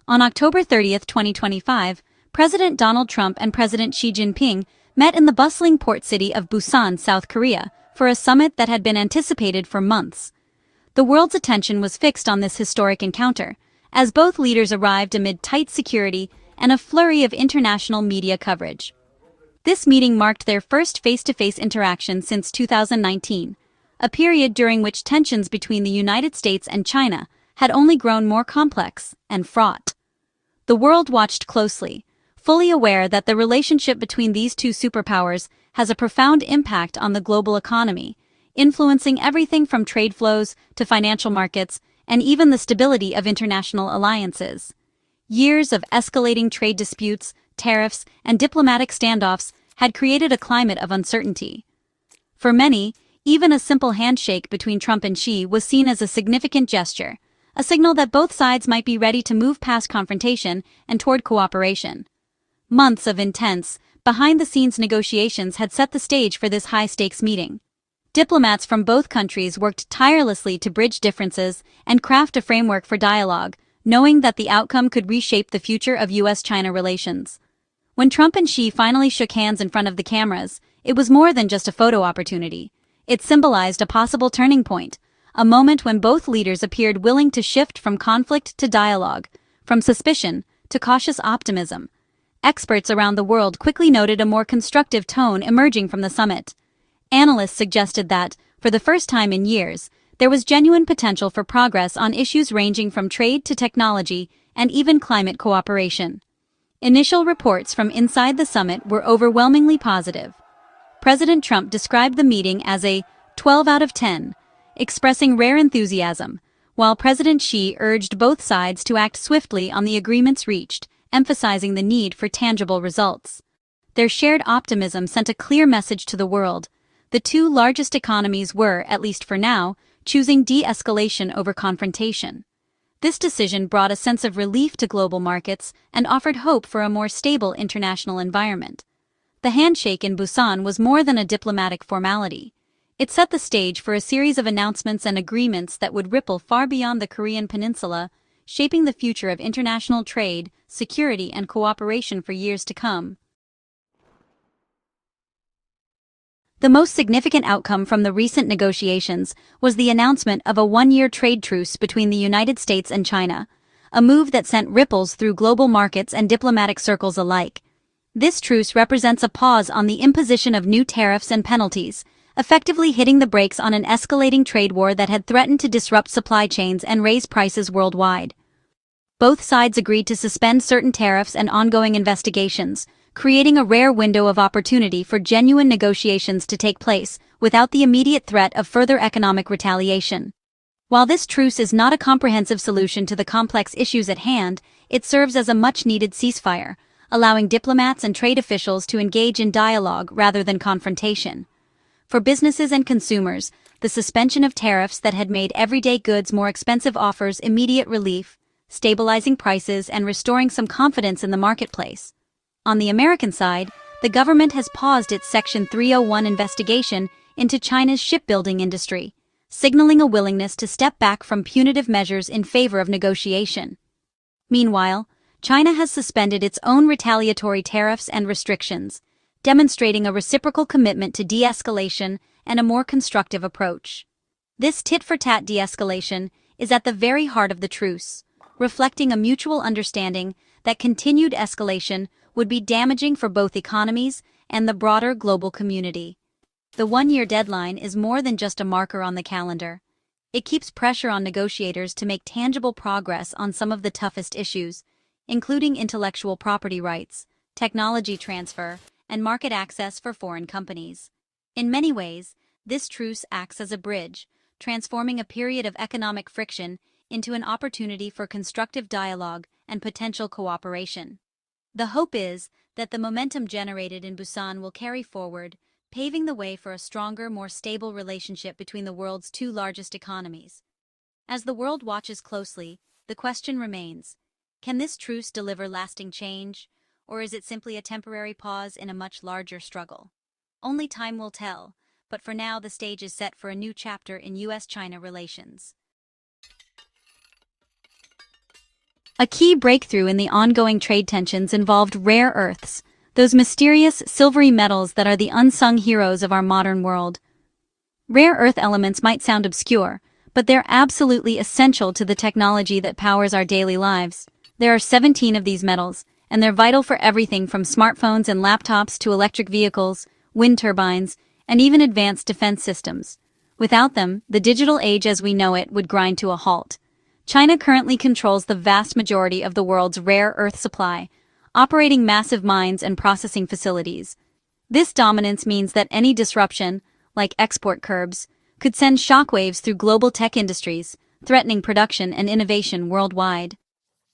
On October 30, 2025, President Donald Trump and President Xi Jinping met in the bustling port city of Busan, South Korea, for a summit that had been anticipated for months. The world's attention was fixed on this historic encounter, as both leaders arrived amid tight security and a flurry of international media coverage. This meeting marked their first face-to-face interaction since 2019, a period during which tensions between the United States and China had only grown more complex and fraught. The world watched closely, fully aware that the relationship between these two superpowers has a profound impact on the global economy, influencing everything from trade flows to financial markets and even the stability of international alliances. Years of escalating trade disputes, tariffs, and diplomatic standoffs had created a climate of uncertainty. For many, even a simple handshake between Trump and Xi was seen as a significant gesture, a signal that both sides might be ready to move past confrontation and toward cooperation. Months of intense, behind-the-scenes negotiations had set the stage for this high-stakes meeting. Diplomats from both countries worked tirelessly to bridge differences and craft a framework for dialogue, knowing that the outcome could reshape the future of U.S.-China relations. When Trump and Xi finally shook hands in front of the cameras, it was more than just a photo opportunity. It symbolized a possible turning point, a moment when both leaders appeared willing to shift from conflict to dialogue, from suspicion to cautious optimism. Experts around the world quickly noted a more constructive tone emerging from the summit. Analysts suggested that, for the first time in years, there was genuine potential for progress on issues ranging from trade to technology and even climate cooperation. Initial reports from inside the summit were overwhelmingly positive. President Trump described the meeting as a 12 out of 10, expressing rare enthusiasm, while President Xi urged both sides to act swiftly on the agreements reached, emphasizing the need for tangible results. Their shared optimism sent a clear message to the world. The two largest economies were, at least for now, choosing de-escalation over confrontation. This decision brought a sense of relief to global markets and offered hope for a more stable international environment. The handshake in Busan was more than a diplomatic formality. It set the stage for a series of announcements and agreements that would ripple far beyond the Korean peninsula, shaping the future of international trade, security, and cooperation for years to come. The most significant outcome from the recent negotiations was the announcement of a one-year trade truce between the United States and China, a move that sent ripples through global markets and diplomatic circles alike. This truce represents a pause on the imposition of new tariffs and penalties, effectively hitting the brakes on an escalating trade war that had threatened to disrupt supply chains and raise prices worldwide. Both sides agreed to suspend certain tariffs and ongoing investigations, creating a rare window of opportunity for genuine negotiations to take place without the immediate threat of further economic retaliation. While this truce is not a comprehensive solution to the complex issues at hand, it serves as a much-needed ceasefire, allowing diplomats and trade officials to engage in dialogue rather than confrontation. For businesses and consumers, the suspension of tariffs that had made everyday goods more expensive offers immediate relief, stabilizing prices and restoring some confidence in the marketplace. On the American side, the government has paused its Section 301 investigation into China's shipbuilding industry, signaling a willingness to step back from punitive measures in favor of negotiation. Meanwhile, China has suspended its own retaliatory tariffs and restrictions, demonstrating a reciprocal commitment to de-escalation and a more constructive approach. This tit-for-tat de-escalation is at the very heart of the truce, reflecting a mutual understanding that continued escalation would be damaging for both economies and the broader global community. The one-year deadline is more than just a marker on the calendar. It keeps pressure on negotiators to make tangible progress on some of the toughest issues, including intellectual property rights, technology transfer, and market access for foreign companies. In many ways, this truce acts as a bridge, transforming a period of economic friction into an opportunity for constructive dialogue and potential cooperation. The hope is that the momentum generated in Busan will carry forward, paving the way for a stronger, more stable relationship between the world's two largest economies. As the world watches closely, the question remains: can this truce deliver lasting change, or is it simply a temporary pause in a much larger struggle? Only time will tell, but for now the stage is set for a new chapter in U.S.-China relations. A key breakthrough in the ongoing trade tensions involved rare earths, those mysterious, silvery metals that are the unsung heroes of our modern world. Rare earth elements might sound obscure, but they're absolutely essential to the technology that powers our daily lives. There are 17 of these metals, and they're vital for everything from smartphones and laptops to electric vehicles, wind turbines, and even advanced defense systems. Without them, the digital age as we know it would grind to a halt. China currently controls the vast majority of the world's rare earth supply, operating massive mines and processing facilities. This dominance means that any disruption, like export curbs, could send shockwaves through global tech industries, threatening production and innovation worldwide.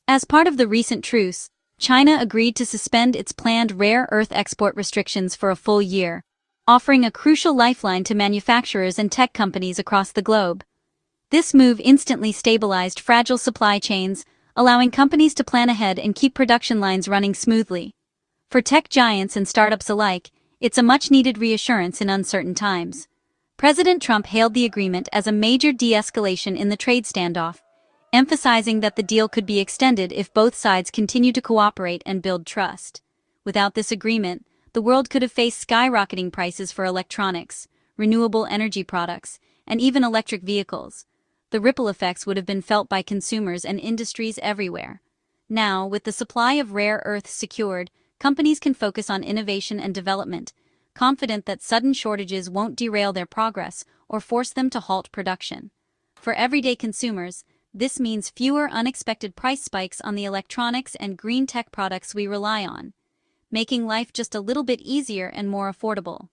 As part of the recent truce, China agreed to suspend its planned rare earth export restrictions for a full year, offering a crucial lifeline to manufacturers and tech companies across the globe. This move instantly stabilized fragile supply chains, allowing companies to plan ahead and keep production lines running smoothly. For tech giants and startups alike, it's a much-needed reassurance in uncertain times. President Trump hailed the agreement as a major de-escalation in the trade standoff, emphasizing that the deal could be extended if both sides continue to cooperate and build trust. Without this agreement, the world could have faced skyrocketing prices for electronics, renewable energy products, and even electric vehicles. The ripple effects would have been felt by consumers and industries everywhere. Now, with the supply of rare earths secured, companies can focus on innovation and development, confident that sudden shortages won't derail their progress or force them to halt production. For everyday consumers, this means fewer unexpected price spikes on the electronics and green tech products we rely on, making life just a little bit easier and more affordable.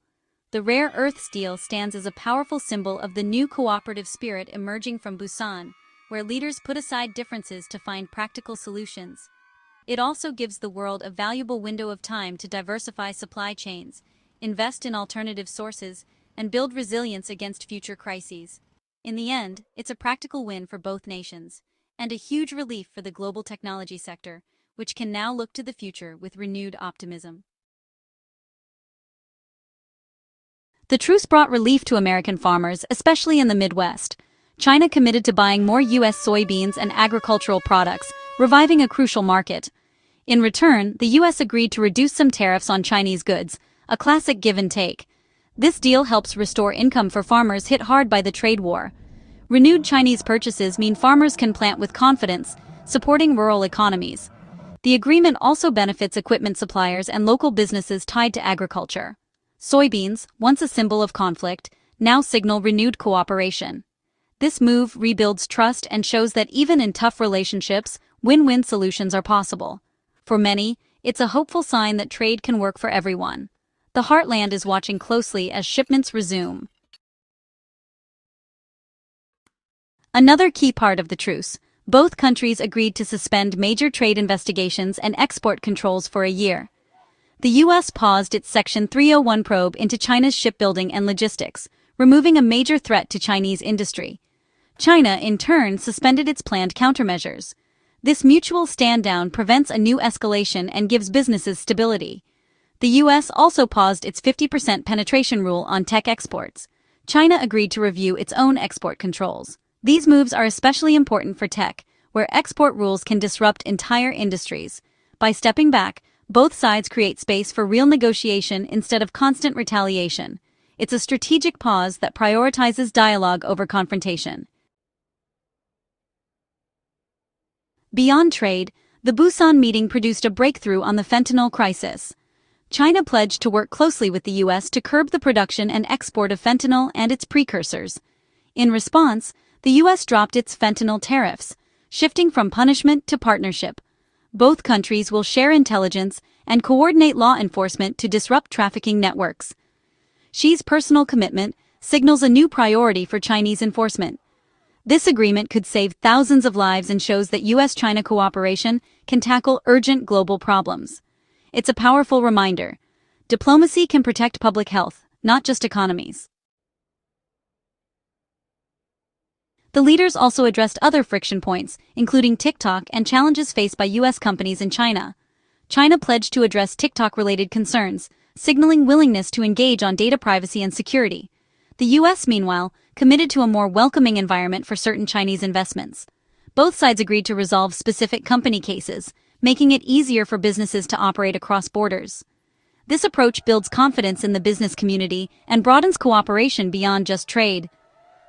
The rare earths deal stands as a powerful symbol of the new cooperative spirit emerging from Busan, where leaders put aside differences to find practical solutions. It also gives the world a valuable window of time to diversify supply chains, invest in alternative sources, and build resilience against future crises. In the end, it's a practical win for both nations, and a huge relief for the global technology sector, which can now look to the future with renewed optimism. The truce brought relief to American farmers, especially in the Midwest. China committed to buying more U.S. soybeans and agricultural products, reviving a crucial market. In return, the U.S. agreed to reduce some tariffs on Chinese goods, a classic give and take. This deal helps restore income for farmers hit hard by the trade war. Renewed Chinese purchases mean farmers can plant with confidence, supporting rural economies. The agreement also benefits equipment suppliers and local businesses tied to agriculture. Soybeans, once a symbol of conflict, now signal renewed cooperation. This move rebuilds trust and shows that even in tough relationships, win-win solutions are possible. For many, it's a hopeful sign that trade can work for everyone. The heartland is watching closely as shipments resume. Another key part of the truce, both countries agreed to suspend major trade investigations and export controls for a year. The U.S. paused its Section 301 probe into China's shipbuilding and logistics, removing a major threat to Chinese industry. China, in turn, suspended its planned countermeasures. This mutual stand-down prevents a new escalation and gives businesses stability. The U.S. also paused its 50% penetration rule on tech exports. China agreed to review its own export controls. These moves are especially important for tech, where export rules can disrupt entire industries. By stepping back, both sides create space for real negotiation instead of constant retaliation. It's a strategic pause that prioritizes dialogue over confrontation. Beyond trade, the Busan meeting produced a breakthrough on the fentanyl crisis. China pledged to work closely with the U.S. to curb the production and export of fentanyl and its precursors. In response, the U.S. dropped its fentanyl tariffs, shifting from punishment to partnership. Both countries will share intelligence and coordinate law enforcement to disrupt trafficking networks. Xi's personal commitment signals a new priority for Chinese enforcement. This agreement could save thousands of lives and shows that U.S.-China cooperation can tackle urgent global problems. It's a powerful reminder. Diplomacy can protect public health, not just economies. The leaders also addressed other friction points, including TikTok and challenges faced by U.S. companies in China. China pledged to address TikTok-related concerns, signaling willingness to engage on data privacy and security. The U.S., meanwhile, committed to a more welcoming environment for certain Chinese investments. Both sides agreed to resolve specific company cases, making it easier for businesses to operate across borders. This approach builds confidence in the business community and broadens cooperation beyond just trade.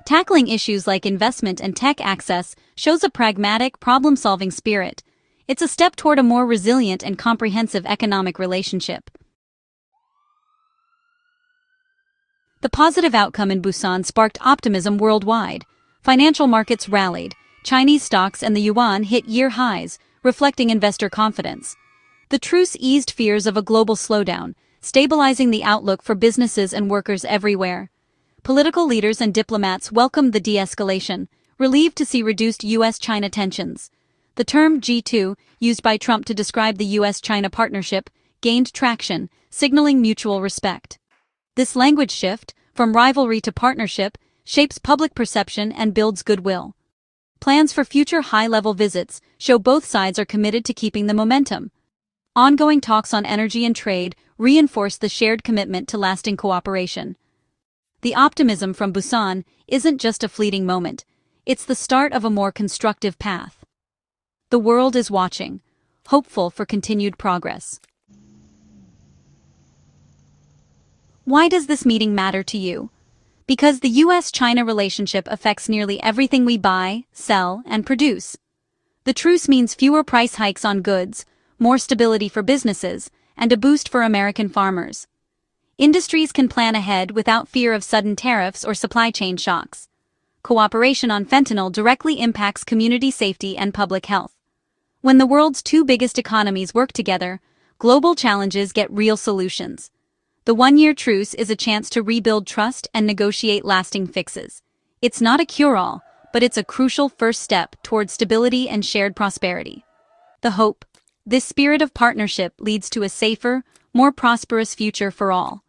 Tackling issues like investment and tech access shows a pragmatic, problem-solving spirit. It's a step toward a more resilient and comprehensive economic relationship. The positive outcome in Busan sparked optimism worldwide. Financial markets rallied. Chinese stocks and the yuan hit year highs, reflecting investor confidence. The truce eased fears of a global slowdown, stabilizing the outlook for businesses and workers everywhere. Political leaders and diplomats welcomed the de-escalation, relieved to see reduced U.S.-China tensions. The term G2, used by Trump to describe the U.S.-China partnership, gained traction, signaling mutual respect. This language shift, from rivalry to partnership, shapes public perception and builds goodwill. Plans for future high-level visits show both sides are committed to keeping the momentum. Ongoing talks on energy and trade reinforce the shared commitment to lasting cooperation. The optimism from Busan isn't just a fleeting moment, it's the start of a more constructive path. The world is watching, hopeful for continued progress. Why does this meeting matter to you? Because the U.S.-China relationship affects nearly everything we buy, sell, and produce. The truce means fewer price hikes on goods, more stability for businesses, and a boost for American farmers. Industries can plan ahead without fear of sudden tariffs or supply chain shocks. Cooperation on fentanyl directly impacts community safety and public health. When the world's two biggest economies work together, global challenges get real solutions. The one-year truce is a chance to rebuild trust and negotiate lasting fixes. It's not a cure-all, but it's a crucial first step toward stability and shared prosperity. The hope. This spirit of partnership leads to a safer, more prosperous future for all.